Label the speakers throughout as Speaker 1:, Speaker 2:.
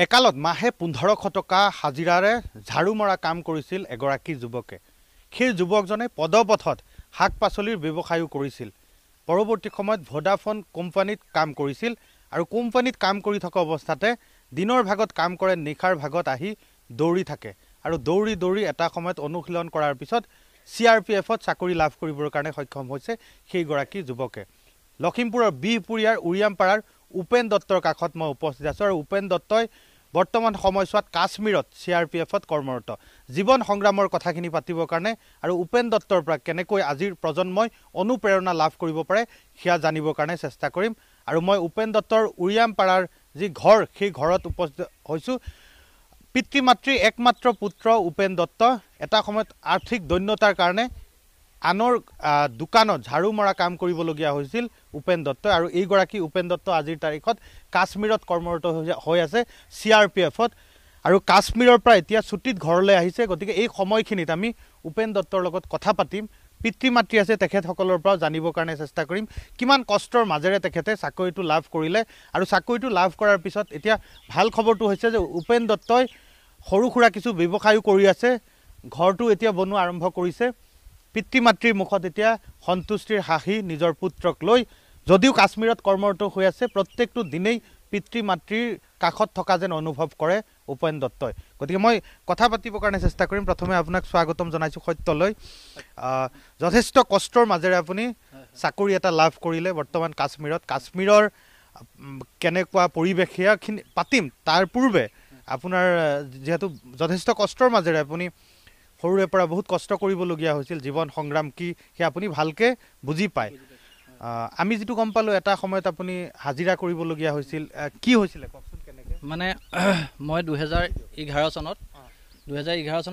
Speaker 1: একালত মাহে 1500 টকা হাজিৰাৰে ঝাড়ু মৰা কাম কৰিছিল এগৰাকী যুৱকে। সেই যুৱকজনে পদপথত শাক পাচলিৰ ব্যৱসায়ও কৰিছিল। পৰৱৰ্তী সময়ত ভোডাফোন কোম্পানীত কাম কৰিছিল আৰু কোম্পানীত কাম কৰি থকা অৱস্থাতে দিনৰ ভাগত কাম কৰে, নিশাৰ ভাগত আহি দৌৰি থাকে আৰু দৌৰি দৌৰি এটা সময়ত অনুশীলন কৰাৰ পিছত CRPFত চাকৰি লাভ কৰিবৰ কাৰণে সক্ষম হৈছে সেইগৰাকী যুৱকে। লখিমপুৰৰ বিহপুৰীয়াৰ উৰিয়ামপাৰাৰ উপেন দত্তৰ কাষত মই উপস্থিত আছোঁ আৰু উপেন দত্তই বৰ্তমান সময়ছোৱাত কাশ্মীৰত CRPFত কৰ্মৰত। জীৱন সংগ্ৰামৰ কথাখিনি পাতিবৰ কাৰণে আৰু উপেন দত্তৰ পৰা কেনেকৈ আজিৰ প্ৰজন্মই অনুপ্ৰেৰণা লাভ কৰিব পাৰে সেয়া জানিবৰ কাৰণে চেষ্টা কৰিম। আৰু মই উপেন দত্তৰ উৰিয়ামপাৰাৰ যি ঘৰ সেই ঘৰত উপস্থিত হৈছোঁ। পিতৃ মাতৃ একমাত্ৰ পুত্ৰ উপেন দত্ত। এটা সময়ত আৰ্থিক দৈন্যতাৰ কাৰণে আনৰ দোকানত ঝাড়ু মৰা কাম কৰিবলগীয়া হৈছিল উপেন দত্তই আৰু এইগৰাকী উপেন দত্ত আজিৰ তাৰিখত কাশ্মীৰত কৰ্মৰত হৈ আছে CRPFত আৰু কাশ্মীৰৰ পৰা এতিয়া ছুটিত ঘৰলৈ আহিছে। গতিকে এই সময়খিনিত আমি উপেন দত্তৰ লগত কথা পাতিম। পিতৃ মাতৃ আছে, তেখেতসকলৰ পৰাও জানিবৰ কাৰণে চেষ্টা কৰিম কিমান কষ্টৰ মাজেৰে তেখেতে চাকৰিটো লাভ কৰিলে আৰু চাকৰিটো লাভ কৰাৰ পিছত এতিয়া ভাল খবৰটো হৈছে যে উপেন দত্তই সৰু সুৰা কিছু ব্যৱসায়ো কৰি আছে, ঘৰটো এতিয়া বনোৱা আৰম্ভ কৰিছে। পিতৃ মাতৃৰ মুখত এতিয়া সন্তুষ্টিৰ হাঁহি নিজৰ পুত্ৰক লৈ। যদিও কাশ্মীৰত কৰ্মৰত হৈ আছে, প্ৰত্যেকটো দিনেই পিতৃ মাতৃৰ কাষত থকা যেন অনুভৱ কৰে উপেন দত্তই। গতিকে মই কথা পাতিবৰ কাৰণে চেষ্টা কৰিম। প্ৰথমে আপোনাক স্বাগতম জনাইছোঁ সত্যলৈ। যথেষ্ট কষ্টৰ মাজেৰে আপুনি চাকৰি এটা লাভ কৰিলে বৰ্তমান কাশ্মীৰত। কাশ্মীৰৰ কেনেকুৱা পৰিৱেশ সেয়াখিনি পাতিম। তাৰ পূৰ্বে আপোনাৰ যিহেতু যথেষ্ট কষ্টৰ মাজেৰে আপুনি সৰুৰে পৰা বহুত কষ্ট কৰিবলগীয়া হৈছিল, জীৱন সংগ্ৰাম কি সেয়া আপুনি ভালকৈ বুজি পায়। আমি যিটো গম পালোঁ এটা সময়ত আপুনি হাজিৰা কৰিবলগীয়া হৈছিল, কি হৈছিলে কওকচোন কেনেকৈ?
Speaker 2: মানে মই 2011 চনত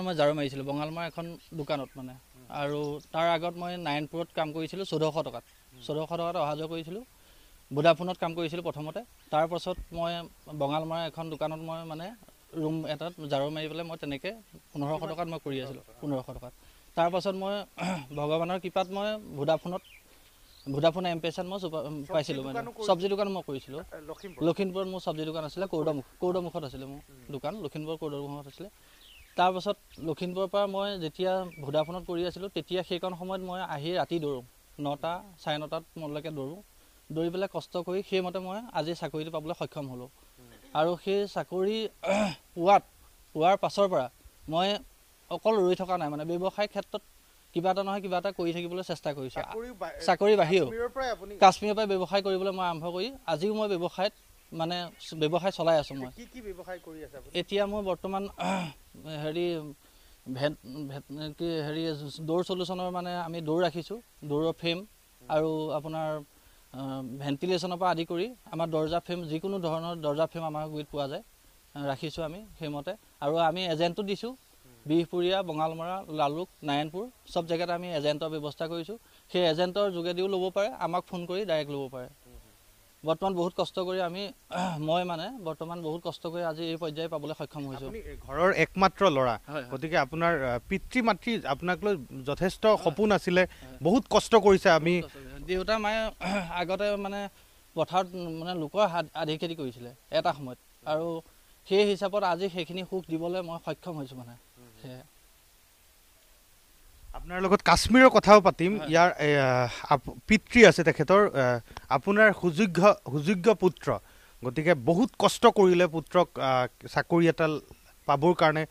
Speaker 2: মই ঝাৰু মাৰিছিলোঁ বঙালমাৰ এখন দোকানত মানে। আৰু তাৰ আগত মই নাৰায়ণপুৰত কাম কৰিছিলোঁ 1400 টকাত। 1400 টকাত অহা যোৱা কৰিছিলোঁ। ভোডাফোনত কাম কৰিছিলোঁ প্ৰথমতে। তাৰপাছত মই বঙালমাৰ এখন দোকানত মই মানে ৰুম এটাত ঝাৰু মাৰি পেলাই মই তেনেকৈ 1500 টকাত মই কৰি আছিলোঁ। 1500 টকাত। তাৰপাছত মই ভগৱানৰ কৃপাত মই ভোডাফোন এম-পেচাত মই পাইছিলোঁ মানে। চব্জি দোকান মই কৰিছিলোঁ লখিমপুৰত। মোৰ চব্জি দোকান আছিলে কৌৰদমুখত আছিলে মোৰ দোকান, লখিমপুৰ কৌৰদমুখত আছিলে। তাৰপাছত লখিমপুৰৰ পৰা মই যেতিয়া ভোডাফোনত কৰি আছিলোঁ তেতিয়া সেইকণ সময়ত মই আহি ৰাতি দৌৰোঁ 9টা, 9:30 মানলৈকে দৌৰোঁ। দৌৰি পেলাই কষ্ট কৰি সেইমতে মই আজি চাকৰিটো পাবলৈ সক্ষম হ'লোঁ। আৰু সেই চাকৰি পোৱাৰ পাছৰ পৰা মই অকল ৰৈ থকা নাই মানে, ব্যৱসায় ক্ষেত্ৰত কিবা এটা নহয় কিবা এটা কৰি থাকিবলৈ চেষ্টা কৰিছোঁ। চাকৰি বাহিৰেও কাশ্মীৰৰ পৰা ব্যৱসায় কৰিবলৈ মই আৰম্ভ কৰি আজিও মই ব্যৱসায় চলাই আছোঁ। মই এতিয়া মই বৰ্তমান দৌৰ চলিউশ্যনৰ মানে আমি দৌৰ ৰাখিছোঁ, দৌৰৰ ফ্ৰেম আৰু আপোনাৰ ভেণ্টিলেশ্যনৰ পৰা আদি কৰি আমাৰ দৰ্জা ফ্ৰেম, যিকোনো ধৰণৰ দৰ্জা ফ্ৰেম আমাৰ গুৰিত পোৱা যায়, ৰাখিছোঁ আমি সেইমতে। আৰু আমি এজেণ্টো দিছোঁ বিহপুৰীয়া, বঙালমৰা, লালুক, নাৰায়ণপুৰ চব জেগাত আমি এজেণ্টৰ ব্যৱস্থা কৰিছোঁ। সেই এজেণ্টৰ যোগেদিও ল'ব পাৰে, আমাক ফোন কৰি ডাইৰেক্ট ল'ব পাৰে। বৰ্তমান বহুত কষ্ট কৰি বহুত কষ্ট কৰি আজি এই পৰ্যায়ে পাবলৈ সক্ষম হৈছোঁ।
Speaker 1: ঘৰৰ একমাত্ৰ ল'ৰা, গতিকে আপোনাৰ পিতৃ মাতৃ আপোনাক লৈ যথেষ্ট সপোন আছিলে, বহুত কষ্ট কৰিছে। আমি
Speaker 2: দেউতা মায়ে আগতে মানে পথাৰত মানে লোকৰ আধি খেতি কৰিছিলে এটা সময়ত, আৰু সেই হিচাপত আজি সেইখিনি সুখ দিবলৈ মই সক্ষম হৈছোঁ মানে। সেয়াই
Speaker 1: আপোনাৰ লগত কাশ্মীৰৰ কথাও পাতিম। ইয়াৰ পিতৃ আছে তেখেতৰ, আপোনাৰ সুযোগ্য পুত্ৰ। গতিকে বহুত কষ্ট কৰিলে পুত্ৰক চাকৰি এটা পাবৰ কাৰণে।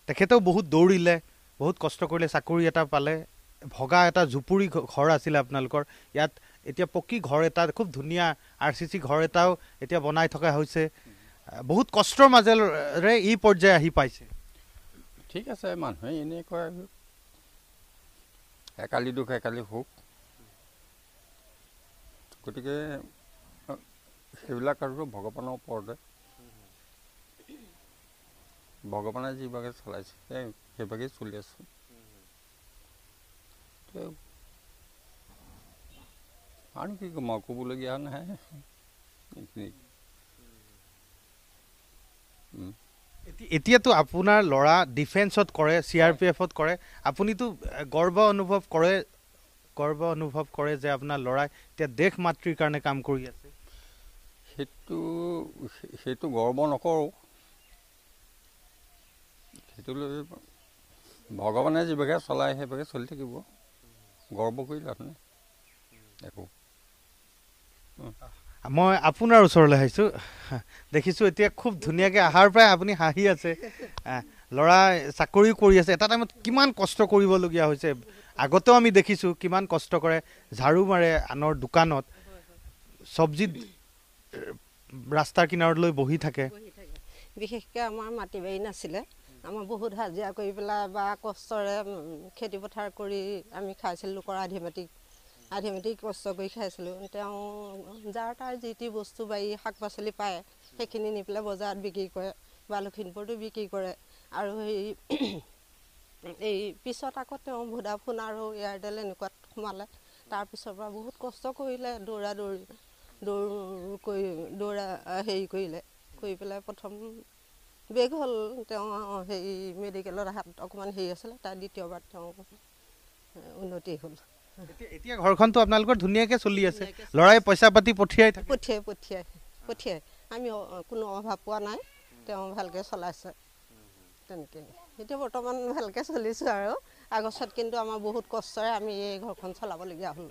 Speaker 1: তেখেতেও বহুত দৌৰিলে, বহুত কষ্ট কৰিলে, চাকৰি এটা পালে। ভগা এটা জুপুৰি ঘৰ আছিলে আপোনালোকৰ ইয়াত, এতিয়া পকী ঘৰ এটা, খুব ধুনীয়া RCC ঘৰ এটাও এতিয়া বনাই থকা হৈছে। বহুত কষ্টৰ মাজেৰে এই পৰ্যায়ে আহি পাইছে।
Speaker 3: ঠিক আছে, মানুহে এনেই কয় একালি দুখ একালি সুখ। গতিকে সেইবিলাক আৰু ভগৱানৰ ওপৰতে, ভগৱানে যিভাগে চলাইছে সেইভাগেই চলি আছোঁ। আৰু কি ক'ম আৰু, ক'বলগীয়া নাই এইখিনি।
Speaker 1: এতিয়াতো আপোনাৰ ল'ৰা ডিফেন্সত কৰে, CRPFত কৰে। আপুনিতো গৰ্ব অনুভৱ কৰে যে আপোনাৰ ল'ৰাই এতিয়া দেশ মাতৃৰ কাৰণে কাম কৰি আছে।
Speaker 3: সেইটো গৰ্ব নকৰোঁ, সেইটো লৈ ভগৱানে যিভাগে চলাই সেইভাগে চলি থাকিব, গৰ্ব কৰি লাভ নাই একো।
Speaker 1: মই আপোনাৰ ওচৰলৈ আহিছোঁ, দেখিছোঁ এতিয়া খুব ধুনীয়াকৈ আহাৰ পৰাই আপুনি হাঁহি আছে। ল'ৰা চাকৰি কৰি আছে, এটা টাইমত কিমান কষ্ট কৰিবলগীয়া হৈছে। আগতেও আমি দেখিছোঁ কিমান কষ্ট কৰে, ঝাৰু মাৰে আনৰ দোকানত, চব্জিত ৰাস্তাৰ কিনাৰত লৈ বহি থাকে।
Speaker 4: বিশেষকৈ আমাৰ মাটি বাৰী নাছিলে, আমাৰ বহুত হাজিৰা কৰি পেলাই বা কষ্টৰে খেতি পথাৰ কৰি আমি খাইছিলোঁ। লোকৰ আধি মাটি কষ্ট কৰি খাইছিলোঁ। তেওঁ যাৰ তাৰ যি টি বস্তু বাৰী শাক পাচলি পায় সেইখিনি নি পেলাই বজাৰত বিক্ৰী কৰে বা লখিমপুৰতো বিক্ৰী কৰে। আৰু এই পিছত আকৌ তেওঁ ভোডাফোন আৰু এয়াৰটেল এনেকুৱাত সোমালে। তাৰপিছৰ পৰা বহুত কষ্ট কৰিলে, দৌৰা হেৰি কৰিলে, কৰি পেলাই প্ৰথম বেগ হ'ল। তেওঁ হেৰি মেডিকেলত হাত অকণমান হেৰি আছিলে, তাৰ দ্বিতীয়বাৰ তেওঁ উন্নতি হ'ল।
Speaker 1: এতিয়া ঘৰখনতো আপোনালোকৰ ধুনীয়াকৈ চলি আছে, ল'ৰাই পইচা পাতি পঠিয়াই থাকে।
Speaker 4: পঠিয়াই আমি কোনো অভাৱ পোৱা নাই, তেওঁ ভালকৈ চলাইছে তেনেকৈ। এতিয়া বৰ্তমান ভালকৈ চলিছোঁ আৰু আগছত কিন্তু আমাৰ বহুত কষ্টৰে আমি এই ঘৰখন চলাবলগীয়া হ'ল।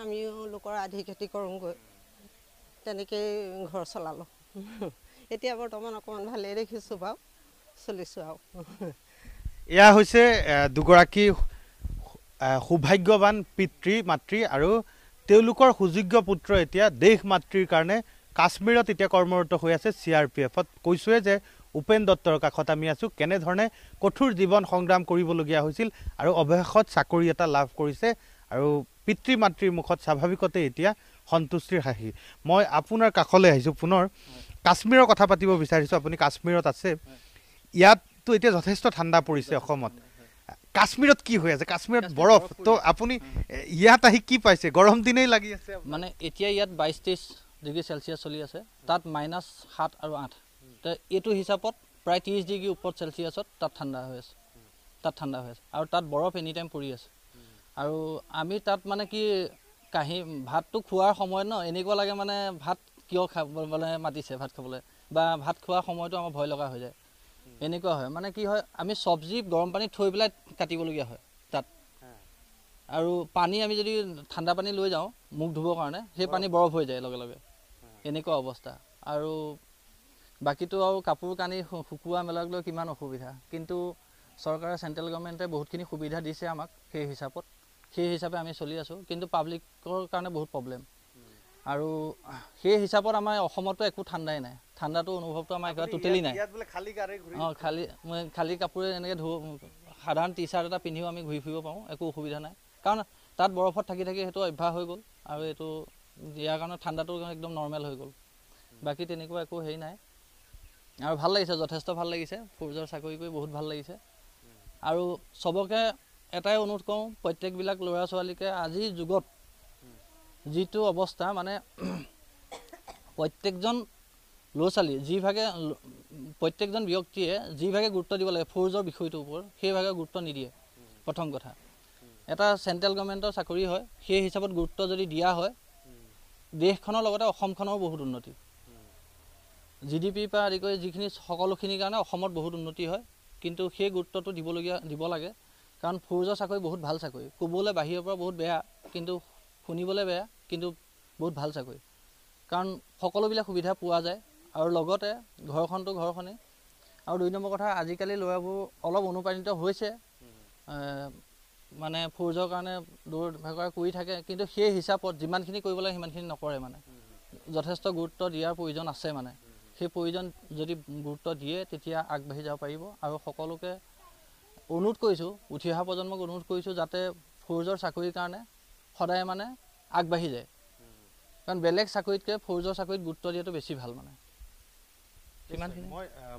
Speaker 4: আমিও লোকৰ আধি খেতি কৰোঁগৈ, তেনেকৈয়ে ঘৰ চলালোঁ। এতিয়া বৰ্তমান অকণমান ভালেই দেখিছোঁ বাৰু, চলিছোঁ আৰু।
Speaker 1: এয়া হৈছে দুগৰাকী সৌভাগ্যৱান পিতৃ মাতৃ আৰু তেওঁলোকৰ সুযোগ্য পুত্ৰ এতিয়া দেশ মাতৃৰ কাৰণে কাশ্মীৰত এতিয়া কৰ্মৰত হৈ আছে CRPFত। কৈছোঁৱে যে উপেন দত্তৰ কাষত আমি আছোঁ, কেনেধৰণে কঠোৰ জীৱন সংগ্ৰাম কৰিবলগীয়া হৈছিল আৰু অৱশেষত চাকৰি এটা লাভ কৰিছে আৰু পিতৃ মাতৃৰ মুখত স্বাভাৱিকতে এতিয়া সন্তুষ্টিৰ হাঁহি। মই আপোনাৰ কাষলৈ আহিছোঁ পুনৰ, কাশ্মীৰৰ কথা পাতিব বিচাৰিছোঁ। আপুনি কাশ্মীৰত আছে, ইয়াততো এতিয়া যথেষ্ট ঠাণ্ডা পৰিছে অসমত। কাশ্মীৰত কি হৈ আছে? কাশ্মীৰত বৰফ, তো আপুনি ইয়াত আহি কি পাইছে? গৰম দিনেই লাগি আছে
Speaker 2: মানে এতিয়া ইয়াত 22-23 ডিগ্ৰী চেলচিয়াছ চলি আছে, তাত -7 আৰু 8। এইটো হিচাপত প্ৰায় 30 ডিগ্ৰী ওপৰত চেলচিয়াছত তাত ঠাণ্ডা হৈ আছে, আৰু তাত বৰফ এনি টাইম পৰি আছে। আৰু আমি তাত মানে কি ভাতটো খোৱাৰ সময়ত এনেকুৱা লাগে মানে ভাত কিয় খাবলৈ মাতিছে ভাত খাবলৈ, বা ভাত খোৱাৰ সময়তো আমাৰ ভয় লগা হৈ যায়। এনেকুৱা হয় মানে কি হয়, আমি চব্জি গৰম পানীত থৈ পেলাই কাটিবলগীয়া হয় তাত। আৰু পানী আমি যদি ঠাণ্ডা পানী লৈ যাওঁ মুখ ধুবৰ কাৰণে, সেই পানী বৰফ হৈ যায় লগে লগে, এনেকুৱা অৱস্থা। আৰু বাকীটো আৰু কাপোৰ কানি শুকুওৱা মেলাক লৈ কিমান অসুবিধা, কিন্তু চৰকাৰে চেণ্ট্ৰেল গভৰ্ণমেণ্টে বহুতখিনি সুবিধা দিছে আমাক, সেই হিচাপে আমি চলি আছোঁ। কিন্তু পাব্লিকৰ কাৰণে বহুত প্ৰব্লেম। আৰু সেই হিচাপত আমাৰ অসমতো একো ঠাণ্ডাই নাই, ঠাণ্ডাটো অনুভৱটো আমাৰ একেবাৰে টোটেলি নাই। খালী কাপোৰে এনেকৈ সাধাৰণ টি-চাৰ্ট এটা পিন্ধিও আমি ঘূৰি ফুৰিব পাৰোঁ, একো অসুবিধা নাই। কাৰণ তাত বৰফত থাকি সেইটো অভ্যাস হৈ গ'ল, আৰু এইটো ইয়াৰ কাৰণে ঠাণ্ডাটো একদম নৰ্মেল হৈ গ'ল। বাকী তেনেকুৱা একো হেৰি নাই। আৰু ভাল লাগিছে, যথেষ্ট ভাল লাগিছে। ফৌজৰ চাকৰি কৰি বহুত ভাল লাগিছে। আৰু চবকে এটাই অনুৰোধ কৰোঁ, প্ৰত্যেকবিলাক ল'ৰা ছোৱালীকে আজিৰ যুগত যিটো অৱস্থা, মানে প্ৰত্যেকজন ল'ৰা ছোৱালী প্ৰত্যেকজন ব্যক্তিয়ে যিভাগে গুৰুত্ব দিব লাগে ফৌজৰ বিষয়টোৰ ওপৰত, সেইভাগে গুৰুত্ব নিদিয়ে। প্ৰথম কথা, এটা চেণ্ট্ৰেল গভৰ্ণমেণ্টৰ চাকৰি হয়, সেই হিচাপত গুৰুত্ব যদি দিয়া হয়, দেশখনৰ লগতে অসমখনৰো বহুত উন্নতি। GDP পৰা আদি কৰি যিখিনি সকলোখিনিৰ কাৰণে অসমত বহুত উন্নতি হয়। কিন্তু সেই গুৰুত্বটো দিব লাগে, কাৰণ ফৌজৰ চাকৰি বহুত ভাল চাকৰি। ক'বলৈ বাহিৰৰ পৰা বহুত বেয়া, কিন্তু শুনিবলৈ বেয়া, কিন্তু বহুত ভাল চাকৰি। কাৰণ সকলোবিলাক সুবিধা পোৱা যায়, আৰু লগতে ঘৰখনটো ঘৰখনেই। আৰু 2 নম্বৰ কথা, আজিকালি ল'ৰাবোৰ অলপ অনুপ্ৰাণিত হৈছে, মানে ফৌজৰ কাৰণে দৌৰ ভাগৰ কৰি থাকে, কিন্তু সেই হিচাপত যিমানখিনি কৰিব লাগে সিমানখিনি নকৰে। মানে যথেষ্ট গুৰুত্ব দিয়াৰ প্ৰয়োজন আছে। মানে সেই প্ৰয়োজন যদি গুৰুত্ব দিয়ে, তেতিয়া আগবাঢ়ি যাব পাৰিব। আৰু সকলোকে অনুৰোধ কৰিছোঁ, উঠি অহা প্ৰজন্মক অনুৰোধ কৰিছোঁ, যাতে ফৌজৰ চাকৰিৰ কাৰণে সদায় মানে আগবাঢ়ি যায়। কাৰণ বেলেগ চাকৰিতকৈ ফৌজৰ চাকৰিত গুৰুত্ব দিয়াটো বেছি ভাল। মানে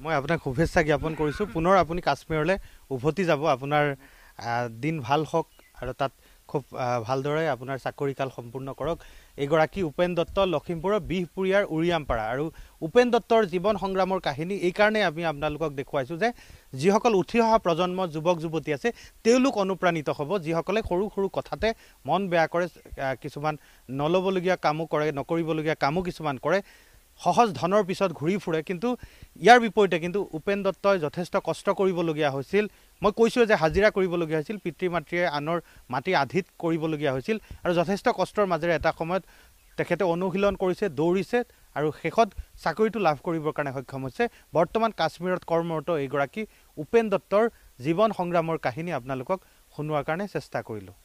Speaker 1: মই আপোনাক শুভেচ্ছা জ্ঞাপন কৰিছোঁ। পুনৰ আপুনি কাশ্মীৰলৈ উভতি যাব, আপোনাৰ দিন ভাল হওক, আৰু তাত খুব ভালদৰে আপোনাৰ চাকৰিকাল সম্পূৰ্ণ কৰক। এইগৰাকী উপেন দত্ত, লখিমপুৰৰ বিহপুৰীয়াৰ উৰিয়ামপাৰা। আৰু উপেন দত্তৰ জীৱন সংগ্ৰামৰ কাহিনী এইকাৰণেই আমি আপোনালোকক দেখুৱাইছোঁ যে যিসকল উঠি অহা প্ৰজন্ম যুৱক যুৱতী আছে, তেওঁলোক অনুপ্ৰাণিত হ'ব। যিসকলে সৰু সৰু কথাতে মন বেয়া কৰে, কিছুমান নল'বলগীয়া কামো কৰে, নকৰিবলগীয়া কামো কিছুমান কৰে, সহজ ধনৰ পিছত ঘূৰি ফুৰে কিন্তু ইয়াৰ বিপৰীতে কিন্তু উপেন দত্তই যথেষ্ট কষ্ট কৰিবলগীয়া হৈছিল মই কৈছোঁ যে হাজিৰা কৰিবলগীয়া হৈছিল পিতৃ মাতৃয়ে আনৰ মাটি আধিত কৰিবলগীয়া হৈছিল আৰু যথেষ্ট কষ্টৰ মাজেৰে এটা সময়ত তেখেতে অনুশীলন কৰিছে দৌৰিছে আৰু শেষত চাকৰিটো লাভ কৰিবৰ কাৰণে সক্ষম হৈছে বৰ্তমান কাশ্মীৰত কৰ্মৰত এইগৰাকী উপেন দত্তৰ জীৱন সংগ্ৰামৰ কাহিনী আপোনালোকক শুনোৱাৰ কাৰণে চেষ্টা কৰিলোঁ